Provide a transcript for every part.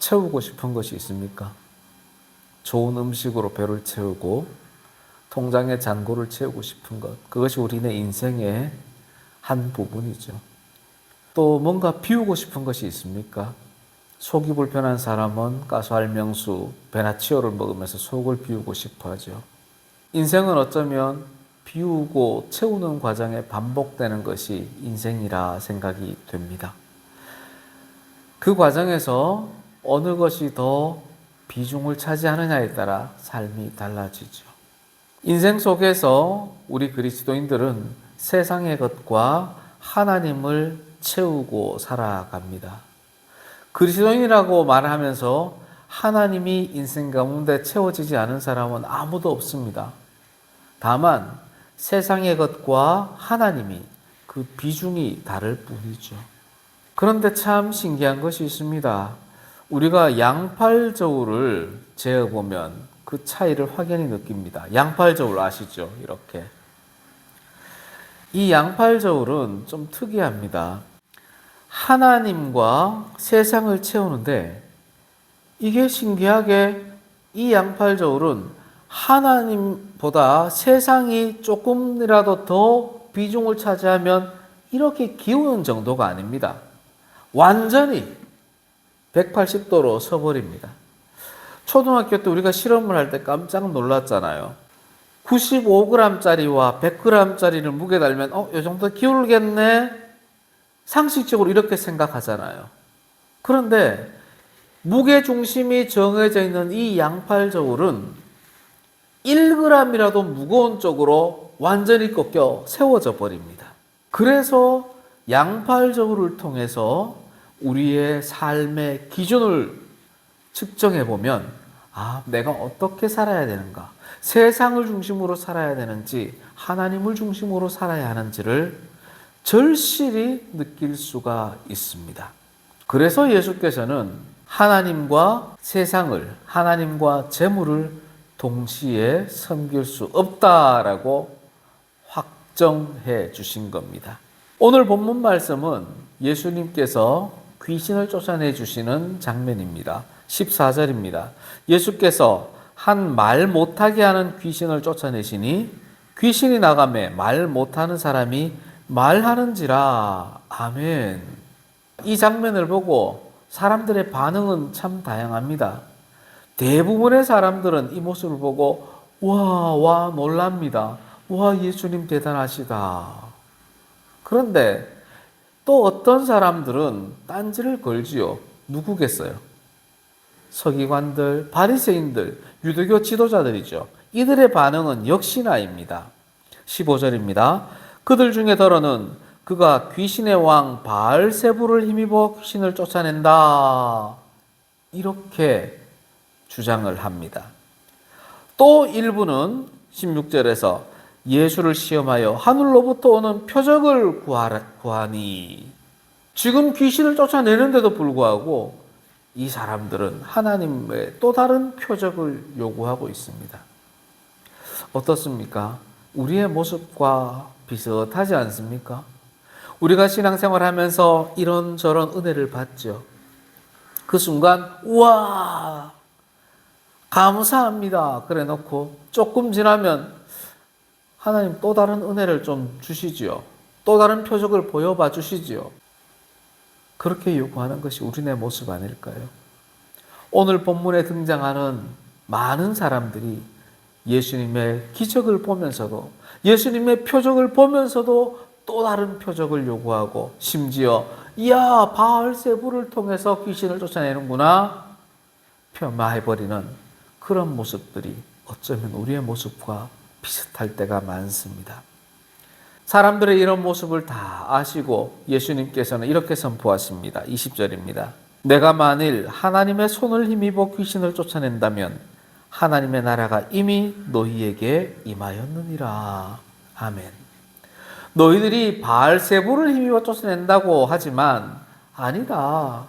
채우고 싶은 것이 있습니까? 좋은 음식으로 배를 채우고 통장의 잔고를 채우고 싶은 것. 그것이 우리네 인생의 한 부분이죠. 또 뭔가 비우고 싶은 것이 있습니까? 속이 불편한 사람은 가스알명수, 베나치오를 먹으면서 속을 비우고 싶어 하죠. 인생은 어쩌면 비우고 채우는 과정에 반복되는 것이 인생이라 생각이 됩니다. 그 과정에서 어느 것이 더 비중을 차지하느냐에 따라 삶이 달라지죠. 인생 속에서 우리 그리스도인들은 세상의 것과 하나님을 채우고 살아갑니다. 그리스도인이라고 말하면서 하나님이 인생 가운데 채워지지 않은 사람은 아무도 없습니다. 다만 세상의 것과 하나님이 그 비중이 다를 뿐이죠. 그런데 참 신기한 것이 있습니다. 우리가 양팔저울을 재어보면 그 차이를 확연히 느낍니다. 양팔저울 아시죠? 이렇게. 이 양팔저울은 좀 특이합니다. 하나님과 세상을 채우는데 이게 신기하게 이 양팔저울은 하나님보다 세상이 조금이라도 더 비중을 차지하면 이렇게 기우는 정도가 아닙니다. 완전히 180도로 서버립니다. 초등학교 때 우리가 실험을 할 때 깜짝 놀랐잖아요. 95g짜리와 100g짜리를 무게 달면 이 정도 기울겠네? 상식적으로 이렇게 생각하잖아요. 그런데 무게 중심이 정해져 있는 이 양팔저울은 1g이라도 무거운 쪽으로 완전히 꺾여 세워져 버립니다. 그래서 양팔저울을 통해서 우리의 삶의 기준을 측정해 보면 내가 어떻게 살아야 되는가, 세상을 중심으로 살아야 되는지 하나님을 중심으로 살아야 하는지를 절실히 느낄 수가 있습니다. 그래서 예수께서는 하나님과 세상을, 하나님과 재물을 동시에 섬길 수 없다라고 확정해 주신 겁니다. 오늘 본문 말씀은 예수님께서 귀신을 쫓아내 주시는 장면입니다. 14절입니다. 예수께서 한 말 못하게 하는 귀신을 쫓아내시니 귀신이 나가매 말 못하는 사람이 말하는지라. 아멘. 이 장면을 보고 사람들의 반응은 참 다양합니다. 대부분의 사람들은 이 모습을 보고 와 놀랍니다. 와, 예수님 대단하시다. 그런데 또 어떤 사람들은 딴지를 걸지요. 누구겠어요? 서기관들, 바리새인들, 유대교 지도자들이죠. 이들의 반응은 역시나입니다. 15절입니다. 그들 중에 더러는 그가 귀신의 왕 바알세불을 힘입어 귀신을 쫓아낸다. 이렇게 주장을 합니다. 또 일부는 16절에서 예수를 시험하여 하늘로부터 오는 표적을 구하니, 지금 귀신을 쫓아내는데도 불구하고 이 사람들은 하나님의 또 다른 표적을 요구하고 있습니다. 어떻습니까? 우리의 모습과 비슷하지 않습니까? 우리가 신앙생활하면서 이런저런 은혜를 받죠. 그 순간 우와 감사합니다 그래 놓고 조금 지나면 하나님 또 다른 은혜를 좀 주시지요. 또 다른 표적을 보여봐 주시지요. 그렇게 요구하는 것이 우리네 모습 아닐까요? 오늘 본문에 등장하는 많은 사람들이 예수님의 기적을 보면서도, 예수님의 표적을 보면서도 또 다른 표적을 요구하고, 심지어 이야 바알세불을 통해서 귀신을 쫓아내는구나 폄하해버리는 그런 모습들이 어쩌면 우리의 모습과 비슷할 때가 많습니다. 사람들의 이런 모습을 다 아시고 예수님께서는 이렇게 선포하십니다. 20절입니다. 내가 만일 하나님의 손을 힘입어 귀신을 쫓아낸다면 하나님의 나라가 이미 너희에게 임하였느니라. 아멘. 너희들이 바알세불을 힘입어 쫓아낸다고 하지만 아니다.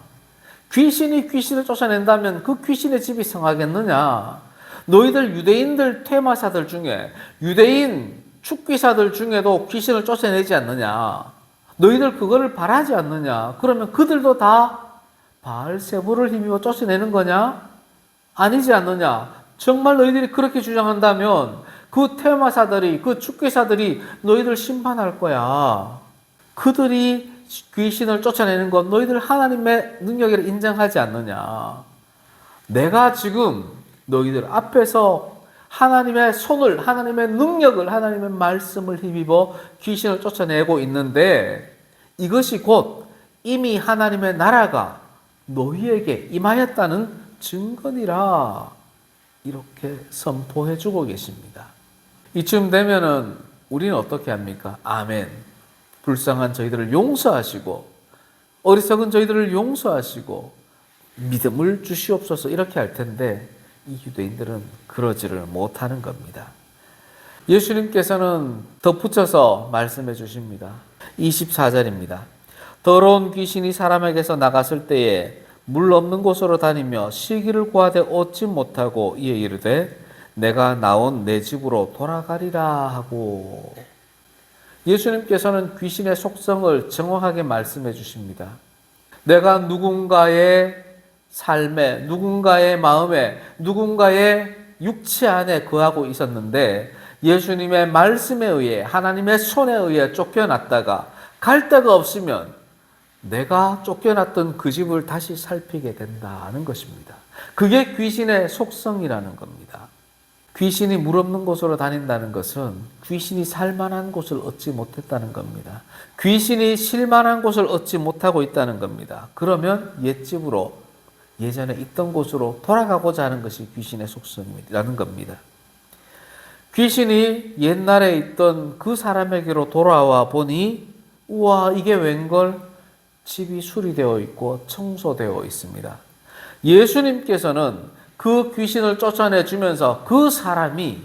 귀신이 귀신을 쫓아낸다면 그 귀신의 집이 성하겠느냐. 너희들 유대인들 퇴마사들 중에, 유대인 축기사들 중에도 귀신을 쫓아내지 않느냐. 너희들 그거를 바라지 않느냐. 그러면 그들도 다 바알세불을 힘입어 쫓아내는 거냐? 아니지 않느냐? 정말 너희들이 그렇게 주장한다면 그 퇴마사들이, 그 축기사들이 너희들 심판할 거야. 그들이 귀신을 쫓아내는 건 너희들 하나님의 능력을 인정하지 않느냐? 내가 지금 너희들 앞에서 하나님의 손을, 하나님의 능력을, 하나님의 말씀을 힘입어 귀신을 쫓아내고 있는데 이것이 곧 이미 하나님의 나라가 너희에게 임하였다는 증거니라. 이렇게 선포해주고 계십니다. 이쯤 되면은 우리는 어떻게 합니까? 아멘. 불쌍한 저희들을 용서하시고 어리석은 저희들을 용서하시고 믿음을 주시옵소서 이렇게 할 텐데 이 유대인들은 그러지를 못하는 겁니다. 예수님께서는 덧붙여서 말씀해 주십니다. 24절입니다. 더러운 귀신이 사람에게서 나갔을 때에 물 없는 곳으로 다니며 쉬기를 구하되 얻지 못하고 이에 이르되 내가 나온 내 집으로 돌아가리라 하고. 예수님께서는 귀신의 속성을 정확하게 말씀해 주십니다. 내가 누군가의 삶에, 누군가의 마음에, 누군가의 육체 안에 거하고 있었는데 예수님의 말씀에 의해, 하나님의 손에 의해 쫓겨났다가 갈 데가 없으면 내가 쫓겨났던 그 집을 다시 살피게 된다는 것입니다. 그게 귀신의 속성이라는 겁니다. 귀신이 물 없는 곳으로 다닌다는 것은 귀신이 살만한 곳을 얻지 못했다는 겁니다. 귀신이 쉴만한 곳을 얻지 못하고 있다는 겁니다. 그러면 옛집으로, 예전에 있던 곳으로 돌아가고자 하는 것이 귀신의 속성이라는 겁니다. 귀신이 옛날에 있던 그 사람에게로 돌아와 보니 우와, 이게 웬걸? 집이 수리되어 있고 청소되어 있습니다. 예수님께서는 그 귀신을 쫓아내 주면서 그 사람이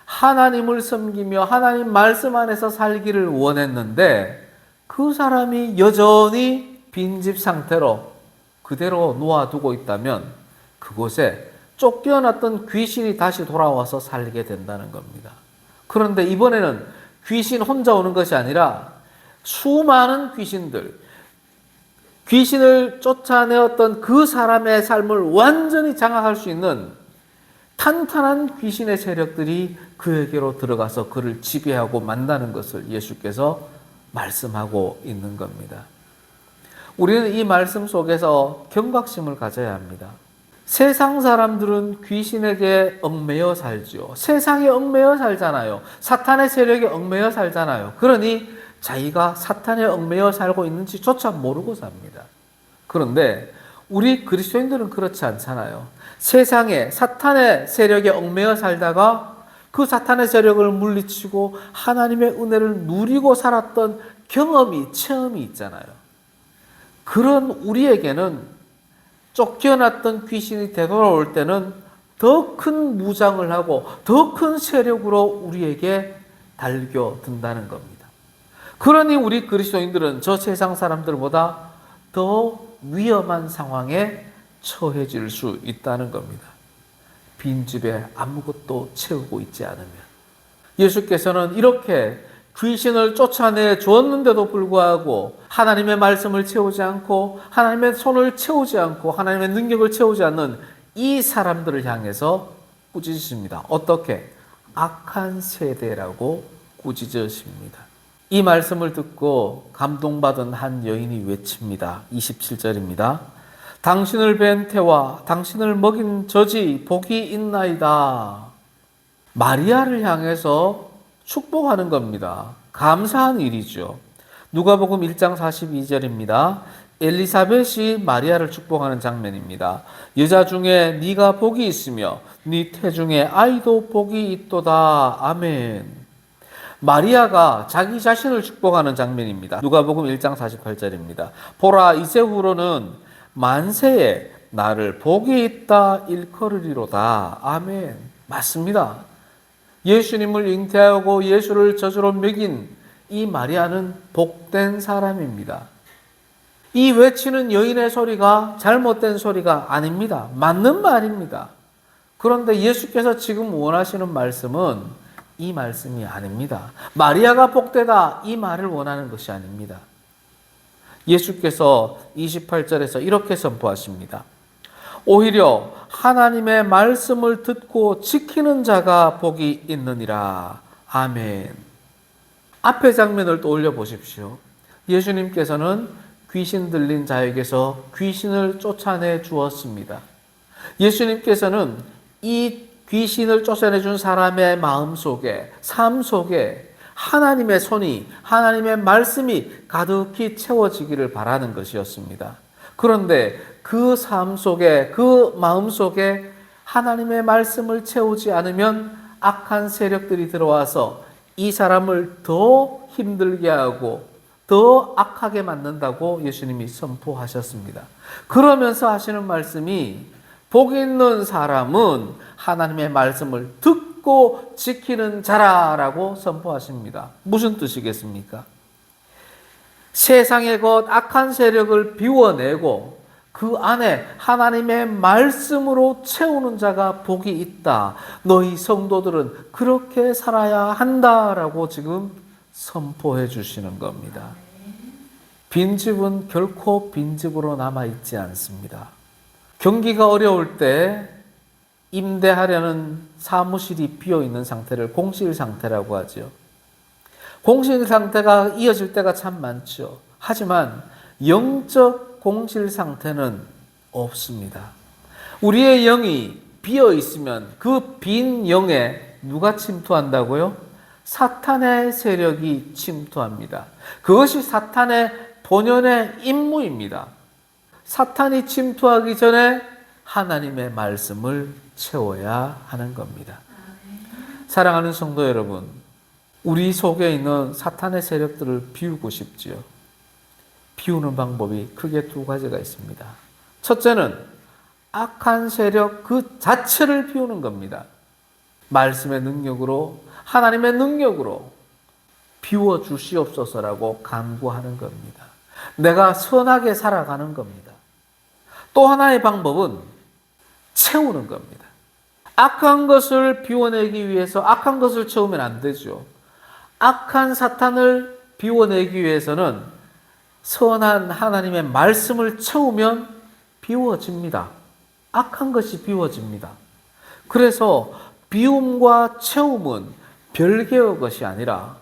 하나님을 섬기며 하나님 말씀 안에서 살기를 원했는데 그 사람이 여전히 빈집 상태로 그대로 놓아두고 있다면 그곳에 쫓겨났던 귀신이 다시 돌아와서 살게 된다는 겁니다. 그런데 이번에는 귀신 혼자 오는 것이 아니라 수많은 귀신을 쫓아내었던 그 사람의 삶을 완전히 장악할 수 있는 탄탄한 귀신의 세력들이 그에게로 들어가서 그를 지배하고 만나는 것을 예수께서 말씀하고 있는 겁니다. 우리는 이 말씀 속에서 경각심을 가져야 합니다. 세상 사람들은 귀신에게 얽매여 살지요. 세상에 얽매여 살잖아요. 사탄의 세력에 얽매여 살잖아요. 그러니 자기가 사탄에 얽매여 살고 있는지조차 모르고 삽니다. 그런데 우리 그리스도인들은 그렇지 않잖아요. 세상에 사탄의 세력에 얽매여 살다가 그 사탄의 세력을 물리치고 하나님의 은혜를 누리고 살았던 체험이 있잖아요. 그런 우리에게는 쫓겨났던 귀신이 되돌아올 때는 더 큰 무장을 하고 더 큰 세력으로 우리에게 달겨든다는 겁니다. 그러니 우리 그리스도인들은 저 세상 사람들보다 더 위험한 상황에 처해질 수 있다는 겁니다. 빈집에 아무것도 채우고 있지 않으면. 예수께서는 이렇게 귀신을 쫓아내 주었는데도 불구하고 하나님의 말씀을 채우지 않고 하나님의 손을 채우지 않고 하나님의 능력을 채우지 않는 이 사람들을 향해서 꾸짖으십니다. 어떻게? 악한 세대라고 꾸짖으십니다. 이 말씀을 듣고 감동받은 한 여인이 외칩니다. 27절입니다. 당신을 뵌 태와 당신을 먹인 젖이 복이 있나이다. 마리아를 향해서 축복하는 겁니다. 감사한 일이죠. 누가복음 1장 42절입니다. 엘리사벳이 마리아를 축복하는 장면입니다. 여자 중에 네가 복이 있으며 네 태중에 아이도 복이 있도다. 아멘. 마리아가 자기 자신을 축복하는 장면입니다. 누가복음 1장 48절입니다. 보라, 이제후로는 만세에 나를 복이 있다 일컬으리로다. 아멘. 맞습니다. 예수님을 잉태하고 예수를 저주로 먹인 이 마리아는 복된 사람입니다. 이 외치는 여인의 소리가 잘못된 소리가 아닙니다. 맞는 말입니다. 그런데 예수께서 지금 원하시는 말씀은 이 말씀이 아닙니다. 마리아가 복되다 이 말을 원하는 것이 아닙니다. 예수께서 28절에서 이렇게 선포하십니다. 오히려 하나님의 말씀을 듣고 지키는 자가 복이 있느니라. 아멘. 앞의 장면을 떠올려 보십시오. 예수님께서는 귀신 들린 자에게서 귀신을 쫓아내 주었습니다. 예수님께서는 이 귀신을 쫓아내준 사람의 마음 속에, 삶 속에 하나님의 손이, 하나님의 말씀이 가득히 채워지기를 바라는 것이었습니다. 그런데 그 삶 속에, 그 마음 속에 하나님의 말씀을 채우지 않으면 악한 세력들이 들어와서 이 사람을 더 힘들게 하고 더 악하게 만든다고 예수님이 선포하셨습니다. 그러면서 하시는 말씀이 복 있는 사람은 하나님의 말씀을 듣고 지키는 자라라고 선포하십니다. 무슨 뜻이겠습니까? 세상의 것 악한 세력을 비워내고 그 안에 하나님의 말씀으로 채우는 자가 복이 있다. 너희 성도들은 그렇게 살아야 한다라고 지금 선포해 주시는 겁니다. 빈집은 결코 빈집으로 남아있지 않습니다. 경기가 어려울 때 임대하려는 사무실이 비어있는 상태를 공실 상태라고 하죠. 공실 상태가 이어질 때가 참 많죠. 하지만 영적 공실 상태는 없습니다. 우리의 영이 비어 있으면 그 빈 영에 누가 침투한다고요? 사탄의 세력이 침투합니다. 그것이 사탄의 본연의 임무입니다. 사탄이 침투하기 전에 하나님의 말씀을 채워야 하는 겁니다. 사랑하는 성도 여러분, 우리 속에 있는 사탄의 세력들을 비우고 싶지요. 비우는 방법이 크게 두 가지가 있습니다. 첫째는 악한 세력 그 자체를 비우는 겁니다. 말씀의 능력으로, 하나님의 능력으로 비워 주시옵소서라고 간구하는 겁니다. 내가 선하게 살아가는 겁니다. 또 하나의 방법은 채우는 겁니다. 악한 것을 비워내기 위해서 악한 것을 채우면 안 되죠. 악한 사탄을 비워내기 위해서는 선한 하나님의 말씀을 채우면 비워집니다. 악한 것이 비워집니다. 그래서 비움과 채움은 별개의 것이 아니라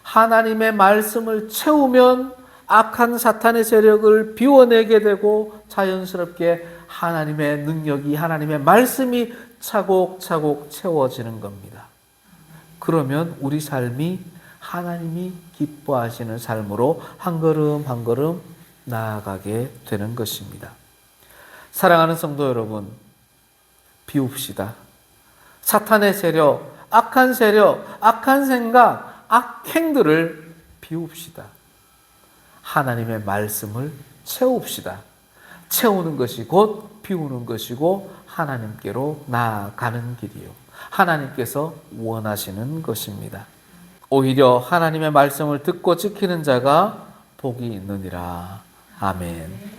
하나님의 말씀을 채우면 악한 사탄의 세력을 비워내게 되고 자연스럽게 하나님의 능력이, 하나님의 말씀이 차곡차곡 채워지는 겁니다. 그러면 우리 삶이 하나님이 기뻐하시는 삶으로 한 걸음 한 걸음 나아가게 되는 것입니다. 사랑하는 성도 여러분, 비웁시다. 사탄의 세력, 악한 생각, 악행들을 비웁시다. 하나님의 말씀을 채웁시다. 채우는 것이 곧 비우는 것이고 하나님께로 나아가는 길이요. 하나님께서 원하시는 것입니다. 오히려 하나님의 말씀을 듣고 지키는 자가 복이 있느니라. 아멘.